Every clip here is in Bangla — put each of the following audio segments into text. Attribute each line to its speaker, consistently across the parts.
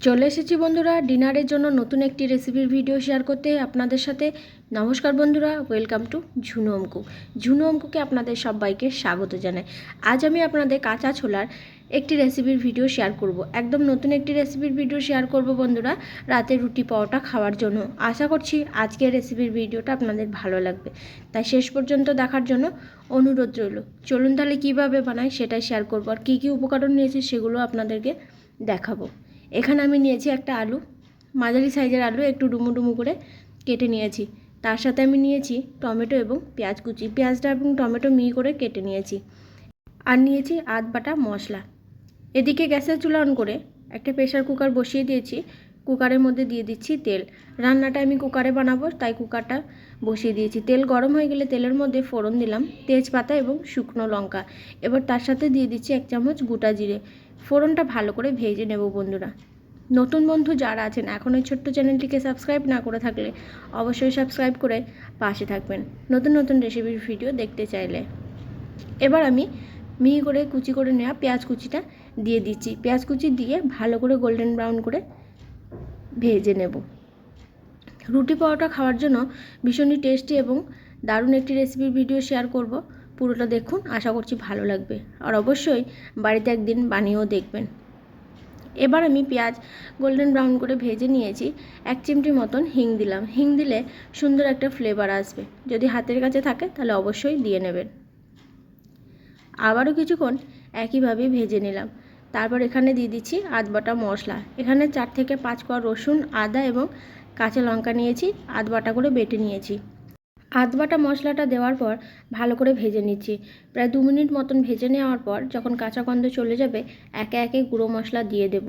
Speaker 1: চলে এসেছি বন্ধুরা ডিনারের জন্য নতুন একটি রেসিপির ভিডিও শেয়ার করতে আপনাদের সাথে। নমস্কার বন্ধুরা, ওয়েলকাম টু ঝুনু অঙ্কু। ঝুনু অঙ্কুকে আপনাদের সবাইকে স্বাগত জানাই। আজ আমি আপনাদের কাঁচা ছোলার একটি রেসিপির ভিডিও শেয়ার করব। একদম নতুন একটি রেসিপির ভিডিও শেয়ার করব বন্ধুরা, রাতে রুটি পরোটা খাওয়ার জন্য। আশা করছি আজকের রেসিপির ভিডিওটা আপনাদের ভালো লাগবে, তাই শেষ পর্যন্ত দেখার জন্য অনুরোধ রইল। চলুন তাহলে কীভাবে বানাই সেটাই শেয়ার করব, আর কী কী উপকরণ নিয়েছি সেগুলো আপনাদেরকে দেখাবো। এখানে আমি নিয়েছি একটা আলু, মাঝারি সাইজের আলু, একটু ডুমু ডুমু করে কেটে নিয়েছি। তার সাথে আমি নিয়েছি টমেটো এবং পেঁয়াজ কুচি, পেঁয়াজটা এবং টমেটো মিহি করে কেটে নিয়েছি। আর নিয়েছি আধ বাটা মশলা। এদিকে গ্যাসের চুলা অন করে একটা প্রেসার কুকার বসিয়ে দিয়েছি। কুকারের মধ্যে দিয়ে দিচ্ছি তেল। রান্নাটা আমি কুকারে বানাবো, তাই কুকারটা বসিয়ে দিয়েছি। তেল গরম হয়ে গেলে তেলের মধ্যে ফোড়ন দিলাম তেজপাতা এবং শুকনো লঙ্কা। এবার তার সাথে দিয়ে দিচ্ছি 1 চামচ গোটা জিরে। ফোড়নটা ভালো করে ভেজে নেব বন্ধুরা। নতুন বন্ধু যারা আছেন এখন এই ছোট্ট চ্যানেলটিকে সাবস্ক্রাইব না করে থাকলে অবশ্যই সাবস্ক্রাইব করে পাশে থাকবেন নতুন নতুন রেসিপির ভিডিও দেখতে চাইলে। এবার আমি মিহি করে কুচি করে নেওয়া পেঁয়াজ কুচিটা দিয়ে দিচ্ছি। পেঁয়াজ কুচি দিয়ে ভালো করে গোল্ডেন ব্রাউন করে ভেজে নেব। রুটি পরোটা খাওয়ার জন্য ভীষণই টেস্টি এবং দারুণ একটি রেসিপির ভিডিও শেয়ার করব। পুরোটা দেখুন, আশা করছি ভালো লাগবে, আর অবশ্যই বাড়িতে একদিন বানিয়েও দেখবেন। এবার আমি পেঁয়াজ গোল্ডেন ব্রাউন করে ভেজে নিয়েছি। 1 চিমটি মতন হিং দিলাম। হিং দিলে সুন্দর একটা ফ্লেভার আসবে, যদি হাতের কাছে থাকে তাহলে অবশ্যই দিয়ে নেবেন। আবারও কিছুক্ষণ একইভাবে ভেজে নিলাম। তারপর এখানে দিয়ে দিচ্ছি আধ বাটা মশলা। এখানে 4 থেকে 5 কোয়া রসুন, আদা এবং কাঁচা লঙ্কা নিয়েছি, আধ বাটা করে বেটে নিয়েছি। আধ বাটা মশলাটা দেওয়ার পর ভালো করে ভেজে নিচ্ছি। প্রায় 2 মিনিট মতন ভেজে নেওয়ার পর যখন কাঁচা গন্ধ চলে যাবে একে একে গুঁড়ো মশলা দিয়ে দেব।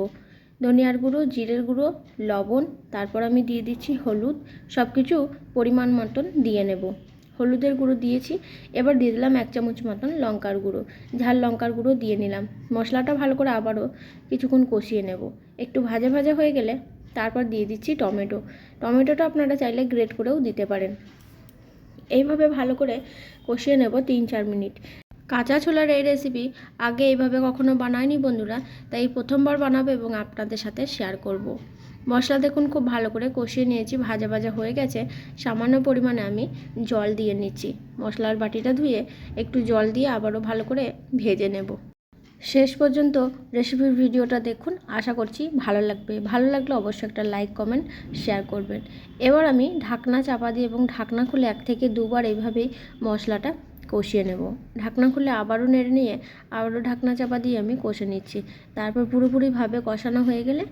Speaker 1: ধনিয়ার গুঁড়ো, জিরের গুঁড়ো, লবণ, তারপর আমি দিয়ে দিচ্ছি হলুদ। সব কিছু পরিমাণ মতন দিয়ে নেব। হলুদের গুঁড়ো দিয়েছি। এবার দিয়ে দিলাম 1 চামচ মতন লঙ্কার গুঁড়ো, ঝাল লঙ্কার গুঁড়ো দিয়ে নিলাম। মশলাটা ভালো করে আবারও কিছুক্ষণ কষিয়ে নেব। একটু ভাজা ভাজা হয়ে গেলে তারপর দিয়ে দিচ্ছি টমেটো। টমেটোটা আপনারা চাইলে গ্রেট করেও দিতে পারেন। এইভাবে ভালো করে কষিয়ে নেব 3-4 মিনিট। কাঁচা ছোলার এই রেসিপি আগে এইভাবে কখনো বানাইনি বন্ধুরা, তাই প্রথমবার বানাবো এবং আপনাদের সাথে শেয়ার করব। মশলা দেখুন খুব ভালো করে কষিয়ে নিয়েছি, ভাজা ভাজা হয়ে গেছে। সামান্য পরিমাণে আমি জল দিয়ে নিচ্ছি। মশলার বাটিটা ধুয়ে একটু জল দিয়ে আবারও ভালো করে ভেজে নেব। শেষ পর্যন্ত রেসিপির ভিডিওটা দেখুন, আশা করছি ভালো লাগবে। ভালো লাগলে অবশ্যই একটা লাইক কমেন্ট শেয়ার করবেন। এবার আমি ঢাকনা চাপা দিয়ে এবং ঢাকনা খুলে 1 থেকে 2 বার এইভাবেই মশলাটা কষিয়ে নেব। ঢাকনা খুলে আবারও নেড়ে নিয়ে আবারও ঢাকনা চাপা দিয়ে আমি কষে নিচ্ছি। তারপর পুরোপুরিভাবে কষানো হয়ে গেলে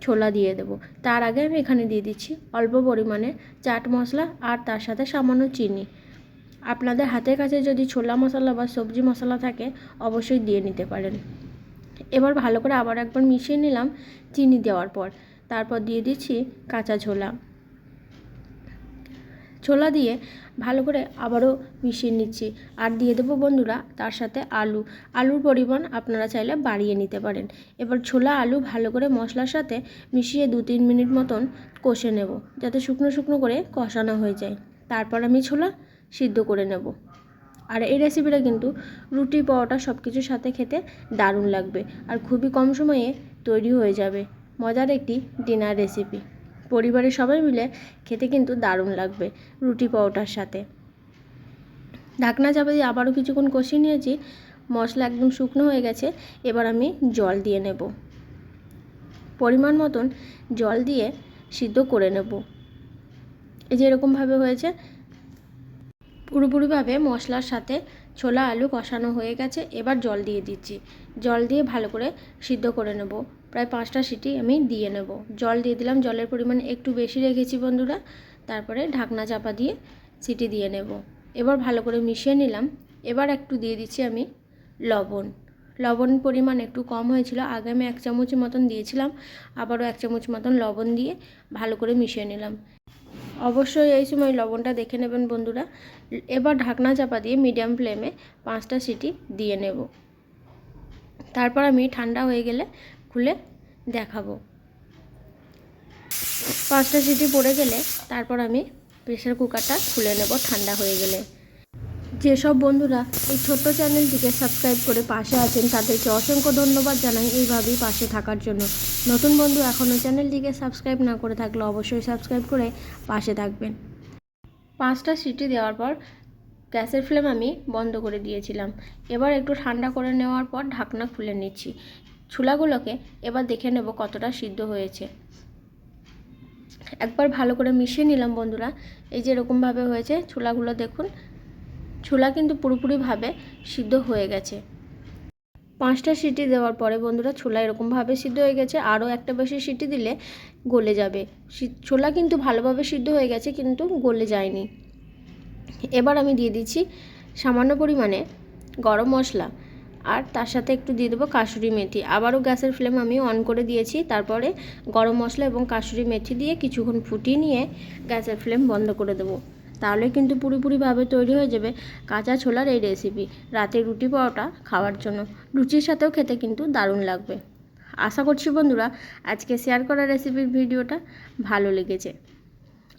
Speaker 1: ছোলা দিয়ে দেব। তার আগে আমি এখানে দিয়ে দিচ্ছি অল্প পরিমাণে চাট মশলা আর তার সাথে সামান্য চিনি। আপনাদের হাতের কাছে যদি ছোলা মশলা বা সবজি মশলা থাকে অবশ্যই দিয়ে নিতে পারেন। এবার ভালো করে আবার একবার মিশিয়ে নিলাম চিনি দেওয়ার পর। তারপর দিয়ে দিচ্ছি কাঁচা ছোলা। ছোলা দিয়ে ভালো করে আবারও মিশিয়ে নিচ্ছি। আর দিয়ে দেবো বন্ধুরা তার সাথে আলু। আলুর পরিমাণ আপনারা চাইলে বাড়িয়ে নিতে পারেন। এবার ছোলা আলু ভালো করে মশলার সাথে মিশিয়ে 2-3 মিনিট মতন কষে নেব, যাতে শুকনো শুকনো করে কষানো হয়ে যায়। তারপর আমি ছোলা সিদ্ধ করে নেব। আর এই রেসিপিটা কিন্তু রুটি পরোটা সব কিছুর সাথে খেতে দারুণ লাগবে, আর খুবই কম সময়ে তৈরি হয়ে যাবে। মজার একটি ডিনার রেসিপি, পরিবারের সবাই মিলে খেতে কিন্তু দারুণ লাগবে রুটি পরোটার সাথে। ঢাকনা চাপা দিয়ে আবারও কিছুক্ষণ কষিয়ে নিয়েছি। মশলা একদম শুকনো হয়ে গেছে। এবার আমি জল দিয়ে নেব। পরিমাণ মতন জল দিয়ে সিদ্ধ করে নেব। এই যে এরকমভাবে হয়েছে। পুরোপুরিভাবে মশলার সাথে ছোলা আলু কষানো হয়ে গেছে। এবার জল দিয়ে দিচ্ছি। জল দিয়ে ভালো করে সিদ্ধ করে নেব। প্রায় 5টা সিটি আমি দিয়ে নেব। জল দিয়ে দিলাম, জলের পরিমাণ একটু বেশি রেখেছি বন্ধুরা। তারপরে ঢাকনা চাপা দিয়ে সিটি দিয়ে নেব। এবার ভালো করে মিশিয়ে নিলাম। এবার একটু দিয়ে দিচ্ছি আমি লবণ। লবণ পরিমাণ একটু কম হয়েছিল, আগে আমি 1 চামচ মতন দিয়েছিলাম। আবারও 1 চামচ মতন লবণ দিয়ে ভালো করে মিশিয়ে নিলাম। অবশ্যই এই সময় লবণটা দেখে নেবেন বন্ধুরা। এবার ঢাকনা চাপা দিয়ে মিডিয়াম ফ্লেমে 5টা সিটি দিয়ে নেব। তারপর আমি ঠান্ডা হয়ে গেলে খুলে দেখাবো। 5টা সিটি পড়ে গেলে তারপর আমি প্রেসার কুকারটা খুলে নেব ঠান্ডা হয়ে গেলে। যেসব বন্ধুরা এই ছোট্ট চ্যানেলটিকে সাবস্ক্রাইব করে পাশে আছেন তাদেরকে অসংখ্য ধন্যবাদ জানাই এইভাবেই পাশে থাকার জন্য। নতুন বন্ধু এখনও চ্যানেলটিকে সাবস্ক্রাইব না করে থাকলে অবশ্যই সাবস্ক্রাইব করে পাশে থাকবেন। 5টা সিটি দেওয়ার পর গ্যাসের ফ্লেম আমি বন্ধ করে দিয়েছিলাম। এবার একটু ঠান্ডা করে নেওয়ার পর ঢাকনা খুলে নিচ্ছি। ছোলাগুলোকে এবার দেখে নেব কতটা সিদ্ধ হয়েছে। একবার ভালো করে মিশিয়ে নিলাম বন্ধুরা। এই যে এরকমভাবে হয়েছে ছোলাগুলো, দেখুন ছোলা কিন্তু পুরোপুরিভাবে সিদ্ধ হয়ে গেছে। 5টা সিটি দেওয়ার পরে বন্ধুরা ছোলা এরকমভাবে সিদ্ধ হয়ে গেছে। আরও একটা বেশি সিটি দিলে গলে যাবে। ছোলা কিন্তু ভালোভাবে সিদ্ধ হয়ে গেছে কিন্তু গলে যায়নি। এবার আমি দিয়ে দিচ্ছি সামান্য পরিমাণে গরম মশলা, আর তার সাথে একটু দিয়ে দেবো কাসুরি মেথি। আবারও গ্যাসের ফ্লেম আমি অন করে দিয়েছি। তারপরে গরম মশলা এবং কাসুরি মেথি দিয়ে কিছুক্ষণ ফুটিয়ে নিয়ে গ্যাসের ফ্লেম বন্ধ করে দেবো। তাহলে কিন্তু পুরোপুরিভাবে তৈরি হয়ে যাবে কাঁচা ছোলার এই রেসিপি, রাতে রুটি পরোটা খাওয়ার জন্য। লুচির সাথেও খেতে কিন্তু দারুণ লাগবে। আশা করছি বন্ধুরা আজকে শেয়ার করা রেসিপির ভিডিওটা ভালো লেগেছে।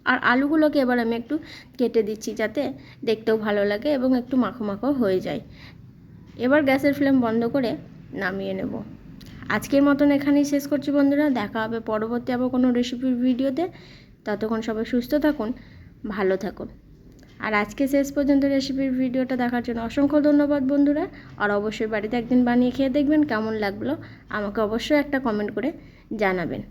Speaker 1: আর আলুগুলোকে এবার আমি একটু কেটে দিচ্ছি যাতে দেখতেও ভালো লাগে এবং একটু মাখো মাখো হয়ে যায়। এবার গ্যাসের ফ্লেম বন্ধ করে নামিয়ে নেব। আজকের মতন এখানেই শেষ করছি বন্ধুরা। দেখা হবে পরবর্তী আবার কোনো রেসিপির ভিডিওতে। ততক্ষণ সবাই সুস্থ থাকুন, ভালো থাকুন। আর আজকে শেষ পর্যন্ত রেসিপির ভিডিওটা দেখার জন্য অসংখ্য ধন্যবাদ বন্ধুরা। আর অবশ্যই বাড়িতে একদিন বানিয়ে খেয়ে দেখবেন কেমন লাগলো। আমাকে অবশ্যই একটা কমেন্ট করে জানাবেন।